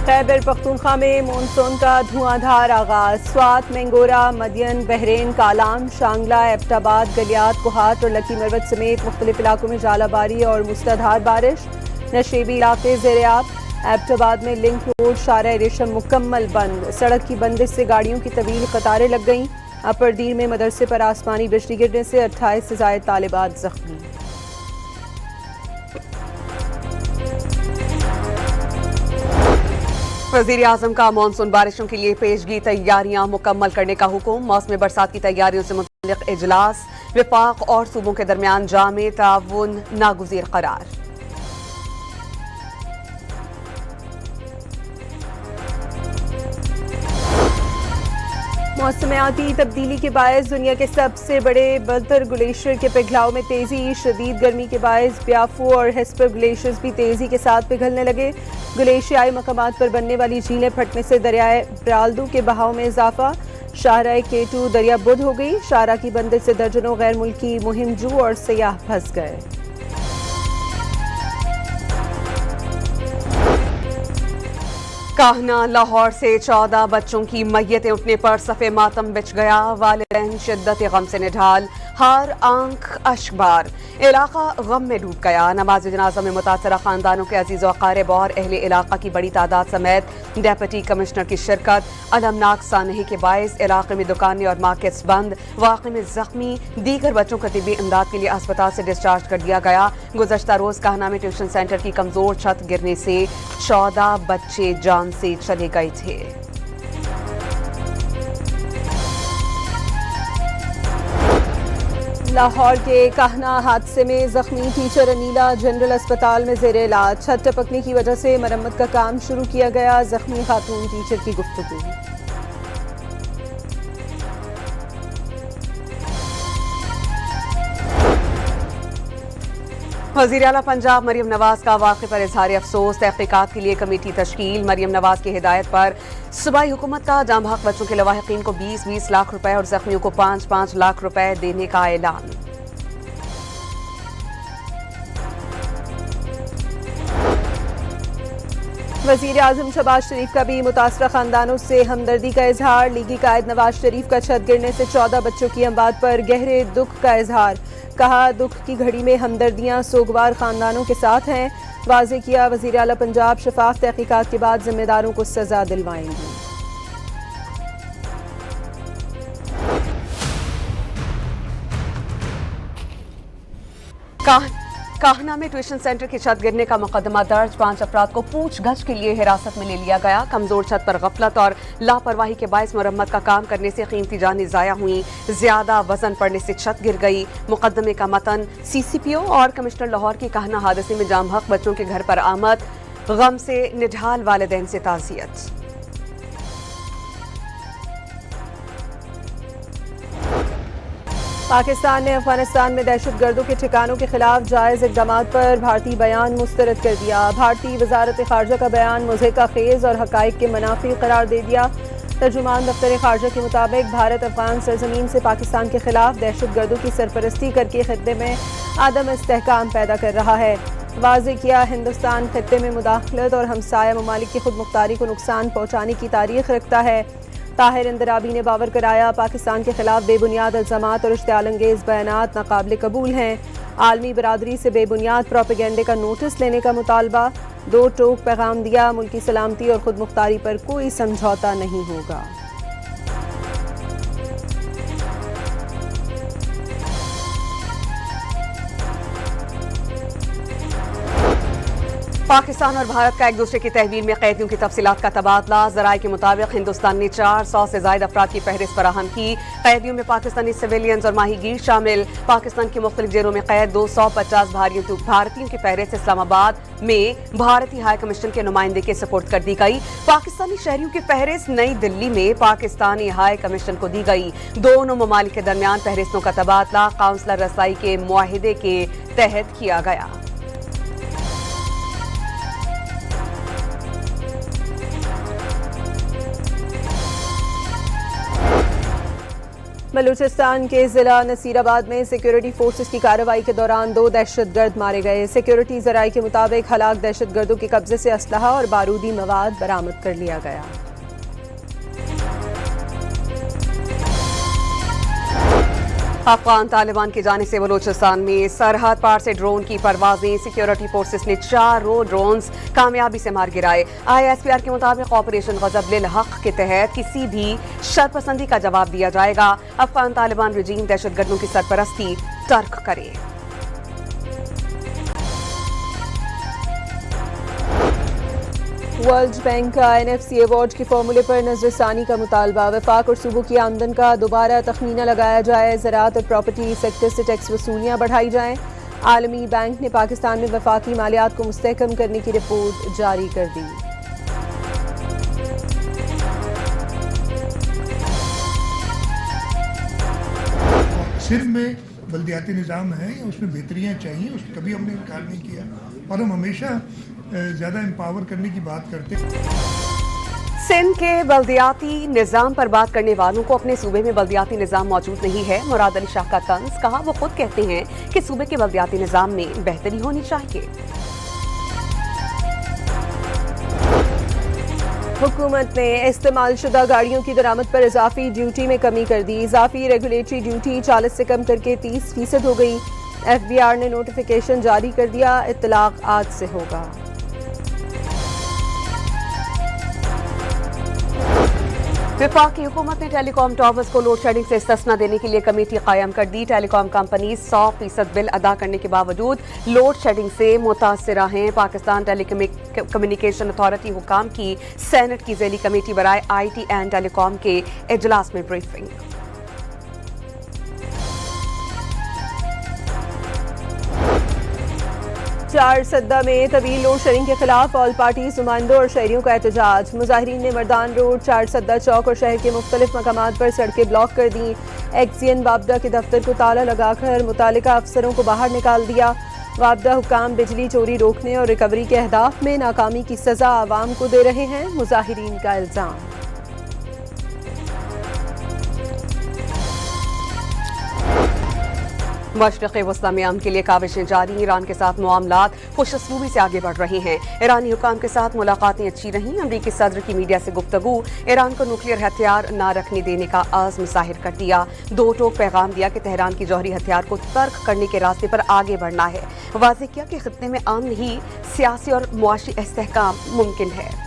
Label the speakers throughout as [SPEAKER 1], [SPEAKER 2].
[SPEAKER 1] खैबर पख्तूनख्वा में मानसून का धुआंधार आगाज। स्वात, मेंगोरा, मदियन, बहरेन, कालाम, शांगला, एबटाबाद, गलियात, कोहाट और लकी मरवत समेत मुख्तलिफ इलाकों में जालाबारी और मुसलाधार बारिश। नशेबी इलाके ज़ेर-ए-आब। एबटाबाद में लिंक रोड शारा रेशम मुकम्मल बंद। सड़क की बंदिश से गाड़ियों की तवील कतारें लग गईं। अपरदीर में मदरसे पर आसमानी बिजली गिरने से 28 से ज़ायद तालिबात जख्मी।
[SPEAKER 2] वज़ीर आज़म का मानसून बारिशों के लिए पेशगी तैयारियां मुकम्मल करने का हुक्म। मौसमी बरसात की तैयारियों से मुतल्लिक़ इजलास। विफाक और सूबों के दरमियान जामे ताउन नागुज़ीर करार।
[SPEAKER 1] मौसमियाती तब्दीली के बायस दुनिया के सबसे बड़े बलतर ग्लेशियर के पिघलाव में तेजी। शदीद गर्मी के बायस ब्याफू और हेस्पर ग्लेशियर्स भी तेजी के साथ पिघलने लगे। ग्लेशियाई मकामात पर बनने वाली झीलें फटने से दरियाए ब्राल्दू के बहाव में इजाफा। शाहराह केटू दरिया बुध हो गई। शाहरा की बंदिश से दर्जनों गैर मुल्की मुहिमजू और सयाह फंस गए।
[SPEAKER 2] काहना लाहौर से 14 बच्चों की मैयतें उठने पर सफ़े मातम बिछ गया। वालिदैन शिद्दत गम से निढाल, हर आंख अशबार। इलाका गम में डूब गया। नमाज जनाजा में मुतासरा खानदानों के अजीज़ व अकारिब और अहले इलाका की बड़ी तादाद समेत डेप्यूटी कमिश्नर की शिरकत। अलमनाक सानही के बायस इलाके में दुकानें और मार्केट्स बंद। वाक़े में जख्मी दीगर बच्चों को तिब्बी इमदाद के लिए अस्पताल से डिस्चार्ज कर दिया गया। गुज़श्ता रोज़ काहना में ट्यूशन सेंटर की कमज़ोर छत गिरने से 14 बच्चे जान से चले गए थे।
[SPEAKER 1] लाहौर के काहना हादसे में जख्मी टीचर अनीला जनरल अस्पताल में ज़ेर इलाज। छत टपकने की वजह से मरम्मत का काम शुरू किया गया। जख्मी खातून टीचर की गुफ्तगू।
[SPEAKER 2] वज़ीर आला पंजाब मरियम नवाज का वाक़े पर इजहार अफसोस। तहक़ीक़ात के लिए कमेटी तश्कील। मरियम नवाज की हिदायत पर सूबाई हुकूमत का जाम हक बच्चों के लवाहिकीन को 20-20 लाख रुपए और जख्मियों को 5-5 लाख रुपए देने का ऐलान।
[SPEAKER 1] वज़ीर आज़म शहबाज शरीफ का भी मुतासरा खानदानों से हमदर्दी का इजहार। लीगी कायद नवाज शरीफ का छत गिरने से 14 बच्चों की अमवात पर गहरे दुख का इजहार। कहा, दुख की घड़ी में हमदर्दियां सोगवार खानदानों के साथ हैं। वाज़ेह किया, वज़ीर आला पंजाब शफाफ तहक़ीक़ात के बाद जिम्मेदारों को सजा दिलवाएंगे।
[SPEAKER 2] काहना में ट्यूशन सेंटर की छत गिरने का मुकदमा दर्ज। 5 अफराद को पूछगछ के लिए हिरासत में ले लिया गया। कमजोर छत पर गफलत और लापरवाही के बायस मरम्मत का काम करने से कीमती जानें ज़ाया हुई। ज्यादा वजन पड़ने से छत गिर गई। मुकदमे का मतन CCPO और कमिश्नर लाहौर की काहना हादसे में जाम हक बच्चों के घर पर आमद। गम से निढाल वालिदैन से ताज़ियत।
[SPEAKER 1] पाकिस्तान ने अफगानिस्तान में दहशतगर्दों के ठिकानों के खिलाफ जायज़ इक़दामात पर भारतीय बयान मुस्तरद कर दिया। भारतीय वज़ारत ख़ारजा का बयान मुज़हिका खेज़ और हक़ाइक़ के मनाफ़ी करार दे दिया। तर्जुमान दफ्तर ख़ारजा के मुताबिक भारत अफ़गान सरज़मीन से पाकिस्तान के खिलाफ दहशतगर्दों की सरपरस्ती करके ख़ित्ते में आदम इस्तेहकाम पैदा कर रहा है। वाज़ेह किया, हिंदुस्तान ख़ित्ते में मुदाखलत और हमसाया ममालिक की खुद मुख्तारी को नुकसान पहुँचाने की तारीख़ रखता है। ताहिर इंदराबी ने बावर कराया, पाकिस्तान के खिलाफ बेबुनियाद इल्ज़ामात और इश्तियालंगेज़ बयानात नाकाबिले कबूल हैं। आलमी बरादरी से बेबुनियाद प्रोपेगेंडे का नोटिस लेने का मुतालबा। 2 टोक पैगाम दिया, मुल्की सलामती और खुद मुख्तारी पर कोई समझौता नहीं होगा।
[SPEAKER 2] पाकिस्तान और भारत का एक दूसरे की तहवील में कैदियों की तफसीलात का तबादला। ज़राए के मुताबिक हिंदुस्तान ने 400 से ज़ायद अफराद की फहरिस्त फराहम की। कैदियों में पाकिस्तानी सिविलियंस और माहीगीर शामिल। पाकिस्तान की मुख्तलिफ जेलों में कैद 250 भारतीयों की फहरिस्त इस्लामाबाद में भारतीय हाई कमीशन के नुमाइंदे के सपोर्ट कर दी गई। पाकिस्तानी शहरियों की फहरिस्त नई दिल्ली में पाकिस्तानी हाई कमीशन को दी गई। दोनों ममालिक के दरमियान फहरिस्तों का तबादला काउंसलर रसाई के मुआहिदे के तहत किया गया।
[SPEAKER 1] बलूचिस्तान के जिला नसीराबाद में सिक्योरिटी फोर्सेस की कार्रवाई के दौरान 2 दहशतगर्द मारे गए। सिक्योरिटी जराये के मुताबिक हलाक दहशतगर्दों के कब्जे से असलहा और बारूदी मवाद बरामद कर लिया गया।
[SPEAKER 2] अफगान तालिबान की जानिब से बलूचिस्तान में सरहद पार से ड्रोन की परवाजें। सिक्योरिटी फोर्सेस ने 4 ड्रोन्स कामयाबी से मार गिराए। ISPR के मुताबिक ऑपरेशन गजब लिल हक के तहत किसी भी शरपसंदी का जवाब दिया जाएगा। अफगान तालिबान रजीम दहशतगर्दों की सरपरस्ती तर्क करे।
[SPEAKER 1] वर्ल्ड बैंक का NFC अवार्ड के फॉर्मूले पर नजरसानी का मुतालबा। वफाक और सूबों की आमदन का दोबारा तखमीना लगाया जाए। ज़राअत और प्रॉपर्टी सेक्टर से टैक्स वसूलियाँ बढ़ाई जाएँ। आलमी बैंक ने पाकिस्तान में वफाकी मालियात को मुस्तहकम करने की रिपोर्ट जारी कर दी।
[SPEAKER 3] सिर्फ में बल्दियाती निज़ाम है, उसमें बेहतरियाँ चाहिए, उसमें कभी हमने इनकार नहीं किया और हम हमेशा ज़्यादा एम्पावर करने की बात करते हैं।
[SPEAKER 2] सिंध के बल्दियाती निज़ाम पर बात करने वालों को अपने सूबे में बल्दियाती निज़ाम मौजूद नहीं है। मुराद अली शाह का तंज, कहा वो खुद कहते हैं कि सूबे के बल्दियाती निज़ाम में बेहतरी होनी चाहिए।
[SPEAKER 1] हुकूमत ने इस्तेमाल शुदा गाड़ियों की दरामद पर इजाफी ड्यूटी में कमी कर दी। इजाफी रेगुलेटरी ड्यूटी 40 से कम करके 30% हो गई। FBR ने नोटिफिकेशन जारी कर दिया, इत्तलाक आज से होगा।
[SPEAKER 2] वफाकी हुकूमत ने टेलीकॉम टावर्स को लोड शेडिंग से इस्तिस्ना देने के लिए कमेटी कायम कर दी। टेलीकॉम कंपनी 100% बिल अदा करने के बावजूद लोड शेडिंग से मुतासरा हैं। पाकिस्तान टेलीकम्युनिकेशन अथॉरिटी हुकाम की सेनेट की ज़ैली कमेटी बराए IT एंड टेलीकॉम के इजलास में ब्रीफिंग।
[SPEAKER 1] चार सद्दा में तवील लोड शेडिंग के खिलाफ ऑल पार्टी नुमाइंदों और शहरियों का एहतजाज। मुजाहिरीन ने मर्दान रोड, चार सद्दा चौक और शहर के मुख्तलिफ मकामात पर सड़कें ब्लॉक कर दी। एक्सियन वापडा के दफ्तर को ताला लगाकर मुतालिका अफसरों को बाहर निकाल दिया। वापडा हुकाम बिजली चोरी रोकने और रिकवरी के अहदाफ में नाकामी की सजा आवाम को दे रहे हैं, मुजाहिरीन का इल्जाम।
[SPEAKER 2] मशरक़ वस्ता में अमन के लिए काविशें जारी। ईरान के साथ मामलात खुशअस्लूबी से आगे बढ़ रहे हैं। ईरानी हुकाम के साथ मुलाकातें अच्छी रहीं। अमरीकी सदर की मीडिया से गुफ्तगू। ईरान को न्यूक्लियर हथियार न रखने देने का आज़्म ज़ाहिर कर दिया। 2 टोक पैगाम दिया कि तेहरान की जौहरी हथियार को तर्क करने के रास्ते पर आगे बढ़ना है। वाज़ेह किया कि खित्ते में अमन ही सियासी और मुआशी इस्तेहकाम मुमकिन है।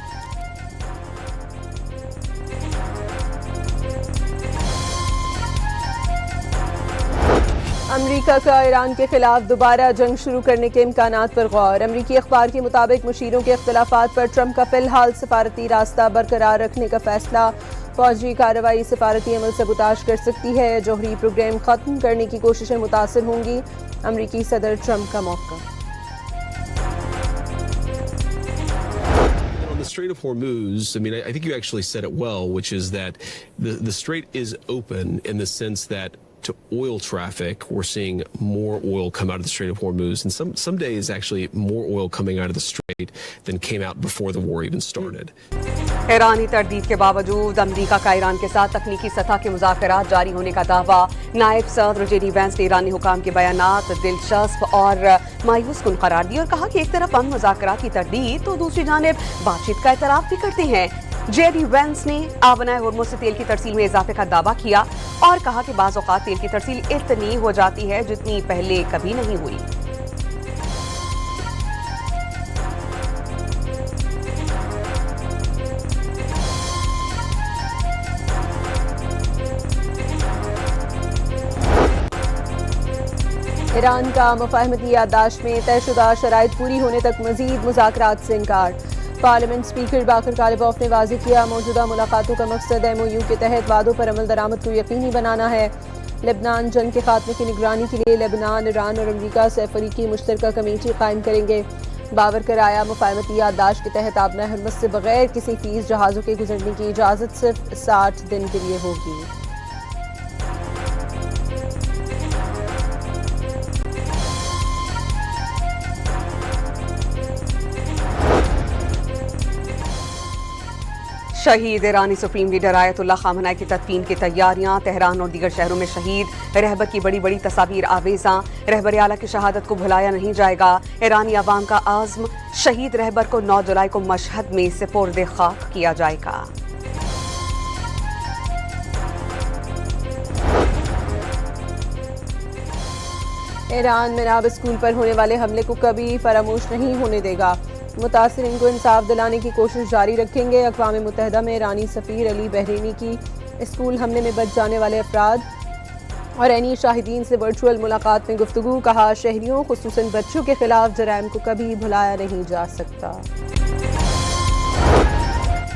[SPEAKER 1] अमरीका का ईरान के खिलाफ दोबारा जंग शुरू करने के इम्कानात पर गौर। अमरीकी अखबार के मुताबिक मुशीरों के इख्तलाफात पर ट्रंप का फिलहाल सफारती रास्ता बरकरार रखने का फैसला। फौजी कार्रवाई सफारती अमल सबूताज कर सकती है। जौहरी प्रोग्राम खत्म करने की कोशिशें मुतासिर होंगी। अमरीकी सदर ट्रंप का मौका।
[SPEAKER 4] The Strait of Hormuz, I mean, I think you actually said it well, which is that the strait is open in the sense that to oil traffic, we're seeing more oil come out of the Strait of Hormuz, and some days actually more oil coming out of the strait than came out before the war even started.
[SPEAKER 2] ईरानी तरदीद के बावजूद अमरीका का Iran के साथ तकनीकी सतह के मुज़ाकरात जारी होने का दावा। नायब सदर JD वैंस ने ईरानी हुकाम के बयानात दिलचस्प और मायूस कुन करार दिए और कहा कि एक तरफ अमन मुज़ाकरात की तरदीद तो दूसरी जानिब बातचीत का एतराफ़ भी करते हैं। JD वैंस ने आबनाए होर्मुज़ से तेल की तरसील में इजाफे का दावा किया और कहा कि बाज़ औक़ात तेल की तरसील इतनी हो जाती है जितनी पहले कभी नहीं हुई।
[SPEAKER 1] ईरान का मुफाहमती याददाश्त में तयशुदा शराइत पूरी होने तक मजीद मुज़ाकरात से इनकार। पार्लियामेंट स्पीकर बाकर कालिबॉफ ने वाज़ेह किया, मौजूदा मुलाकातों का मकसद MOU के तहत वादों पर अमल दरामद को यकीनी बनाना है। लेबनान जंग के खात्मे की निगरानी के लिए लेबनान, ईरान और अमरीका से अफ्रीकी मुश्तरका कमेटी कायम करेंगे। बाबर कराया, मुफाहमती याददाश्त के तहत आबना हरमस से बगैर किसी फीस जहाज़ों के गुजरने की इजाज़त सिर्फ 60 दिन के लिए होगी।
[SPEAKER 2] शहीद ईरानी सुप्रीम लीडर आयतुल्लाह खामनेई की तदफीन की तैयारियां। तेहरान और दीगर शहरों में शहीद रहबर की बड़ी बड़ी तस्वीर आवेज़ा। रहबर आला की शहादत को भुलाया नहीं जाएगा। ईरानी अवाम का आज़्म, शहीद रहबर को 9 जुलाई को मशहद में सुपुर्द खाक किया जाएगा।
[SPEAKER 1] ईरान मिनाब स्कूल पर होने वाले हमले को कभी फरामोश नहीं होने देगा। मुतासिरीन को इंसाफ दिलाने की कोशिश जारी रखेंगे। अक़वाम मुत्तहिदा में ईरानी सफ़ीर अली बहरीनी की स्कूल हमले में बच जाने वाले अफराद और ऐनी शाहिदीन से वर्चुअल मुलाकात में गुफ्तगू। कहा, शहरियों खुसूसन बच्चों के खिलाफ जराइम को कभी भुलाया नहीं जा सकता।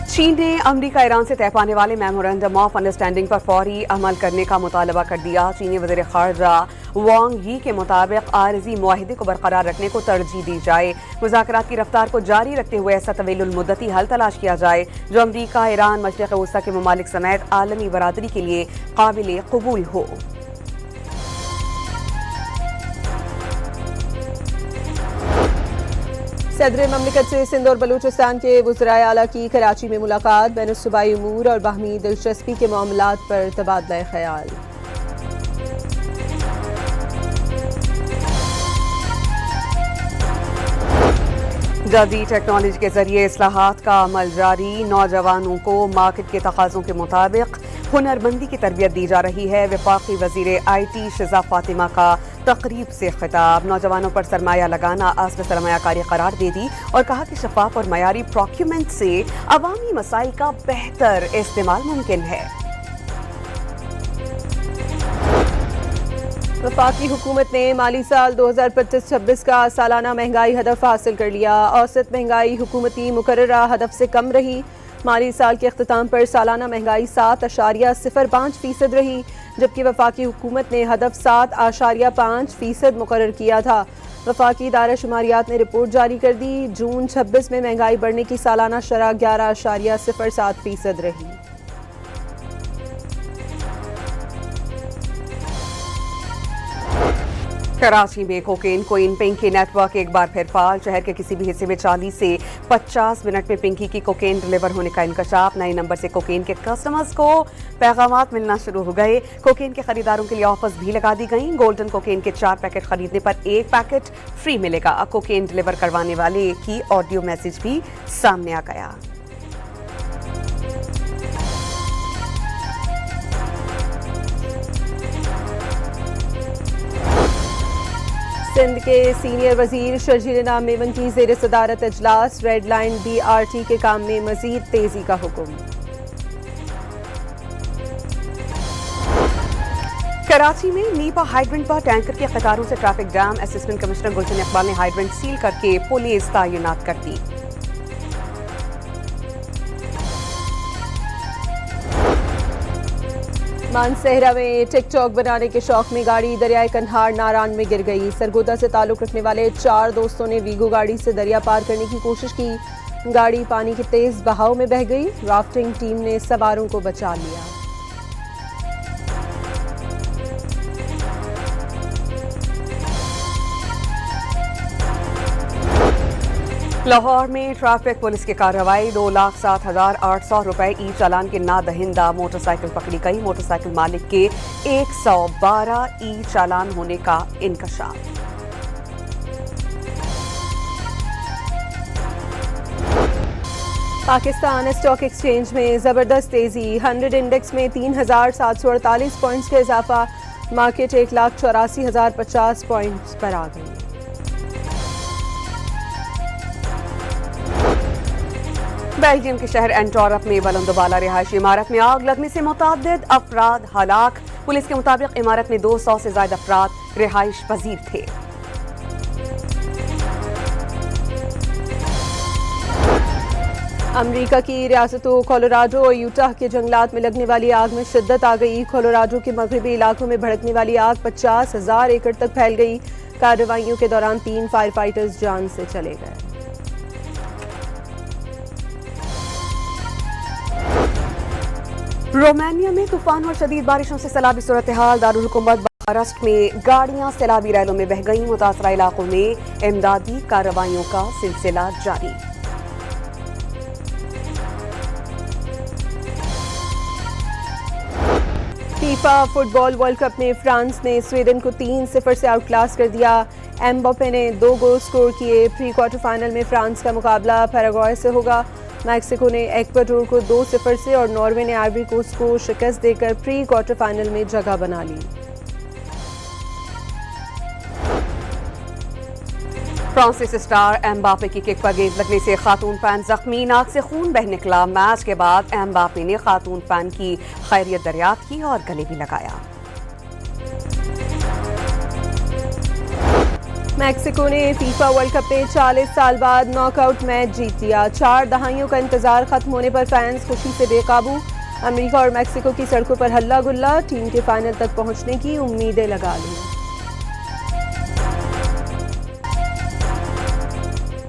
[SPEAKER 2] चीन ने अमरीका ईरान से तय पाने वाले मेमोरेंडम ऑफ अंडरस्टैंडिंग पर फौरी अमल करने का मुतालबा कर दिया। चीनी वज़ीर ख़ारजा वांग यी के मुताबिक आरज़ी मुआहिदे को बरकरार रखने को तरजीह दी जाए। मुज़ाकरात की रफ्तार को जारी रखते हुए ऐसा तवीलुल मुद्दती हल तलाश किया जाए जो अमरीका, ईरान, मशरिक़ वस्ता के ममालिक समेत आलमी बरादरी के लिए काबिल कबूल हो।
[SPEAKER 1] सदर ममलिकत से सिंध और बलूचिस्तान के वज़राए आला की कराची में मुलाकात। बैनुस्सूबाई उमूर और बाहमी दिलचस्पी के मामलात पर तबादला ख्याल।
[SPEAKER 2] जदीद टेक्नोलॉजी के जरिए इस्लाहात का अमल जारी। नौजवानों को मार्केट के तकाज़ों के मुताबिक हुनरमंदी की तरबियत दी जा रही है। वफाकी वज़ीर IT शिज़ा फातिमा का तकरीब से खिताब। नौजवानों पर सरमाया लगाना असल सरमायाकारी करार दे दी और कहा कि शफाफ और मयारी प्रोक्यूरमेंट से अवामी मसाइल का बेहतर इस्तेमाल मुमकिन है।
[SPEAKER 1] वफाकी हुकूमत ने माली साल 2025-26 का सालाना महंगाई हदफ हासिल कर लिया। औसत महंगाई हुकूमती मुकर्ररा हदफ से कम रही। माली साल के अख्ताम पर सालाना महंगाई 7.05% रही, जबकि वफाकी हुकूमत ने हदफ 7.5% मुकर्रर किया था। वफाकी इदारा शुमारियात ने रिपोर्ट जारी कर दी। जून 26 में महंगाई बढ़ने की सालाना शरह 11.07% रही।
[SPEAKER 2] कराची में कोकेन कोइन पिंकी नेटवर्क एक बार फिर फाल। शहर के किसी भी हिस्से में 40 से 50 मिनट में पिंकी की कोकेन डिलीवर होने का इंकशाफ। नए नंबर से कोकेन के कस्टमर्स को पैगामात मिलना शुरू हो गए। कोकेन के खरीदारों के लिए ऑफर्स भी लगा दी गई। गोल्डन कोकेन के 4 पैकेट खरीदने पर 1 पैकेट फ्री मिलेगा। कोकेन डिलीवर करवाने वाले की ऑडियो मैसेज भी सामने आ गया।
[SPEAKER 1] सिंध के सीनियर वजीर शर्जील इनाम मेमन की ज़ेर सदारत इजलास। रेड लाइन BRT के काम में मजीद तेजी का हुक्म।
[SPEAKER 2] कराची में नीपा हाइड्रेंट पर टैंकर के कतारों से ट्रैफिक जाम। असिस्टेंट कमिश्नर गुलशन इकबाल ने हाइड्रेंट सील करके पुलिस तैनात कर दी।
[SPEAKER 1] मानसहरा में टिकटॉक बनाने के शौक में गाड़ी दरियाए कन्हार नारान में गिर गई। सरगोदा से ताल्लुक रखने वाले 4 दोस्तों ने वीगो गाड़ी से दरिया पार करने की कोशिश की। गाड़ी पानी के तेज बहाव में बह गई। राफ्टिंग टीम ने सवारों को बचा लिया।
[SPEAKER 2] लाहौर में ट्रैफिक पुलिस की कार्रवाई। 2,07,800 रुपए ई चालान के नादहिंदा मोटरसाइकिल पकड़ी गई। मोटरसाइकिल मालिक के 112 ई चालान होने का इंकशाफ।
[SPEAKER 1] पाकिस्तान स्टॉक एक्सचेंज में जबरदस्त तेजी। 100 इंडेक्स में 3,748 पॉइंट्स का इजाफा। मार्केट 1,84,050 पॉइंट्स पर आ गई।
[SPEAKER 2] बेल्जियम के शहर एंटवर्प में बुलंदबाला रिहायशी इमारत में आग लगने से मुतअद्दिद अफराद हलाक। पुलिस के मुताबिक इमारत में 200 से ज्यादा अफराद रिहाइश पजीर थे।
[SPEAKER 1] अमरीका की रियासतों कोलोराडो और यूटाह के जंगलात में लगने वाली आग में शिद्दत आ गई। कोलोराडो के मगरबी इलाकों में भड़कने वाली आग 50,000 एकड़ तक फैल गई। कार्रवाइयों के दौरान 3 फायर फाइटर्स जान से चले गए।
[SPEAKER 2] रोमानिया में तूफान और शदीद बारिशों से सैलाबी सूरत हाल। दारुल हुकूमत बुखारेस्ट में गाड़ियां सैलाबी रैलों में बह गईं। मुतासरा इलाकों में इमदादी कार्रवाइयों का सिलसिला जारी।
[SPEAKER 1] फीफा फुटबॉल वर्ल्ड कप में फ्रांस ने स्वीडन को 3-0 से आउटक्लास कर दिया। एम्बापे ने 2 गोल स्कोर किए। प्री क्वार्टर फाइनल में फ्रांस का मुकाबला पैराग्वे से होगा। मैक्सिको ने इक्वाडोर को 2-0 से और नॉर्वे ने आइवरी कोस्ट को शिकस्त देकर प्री क्वार्टर फाइनल में जगह बना ली।
[SPEAKER 2] फ्रांसीसी स्टार एम्बापे की किक पर गेंद लगने से खातून फैन जख्मी, नाक से खून बह निकला। मैच के बाद एम्बापे ने खातून फैन की खैरियत दरियाफ्त की और गले भी लगाया।
[SPEAKER 1] मैक्सिको ने फीफा वर्ल्ड कप में 40 साल बाद नॉकआउट मैच जीत लिया। 4 दहाइयों का इंतजार खत्म होने पर फैंस खुशी से बेकाबू। अमेरिका और मैक्सिको की सड़कों पर हल्ला गुल्ला, टीम के फाइनल तक पहुंचने की उम्मीदें लगा ली।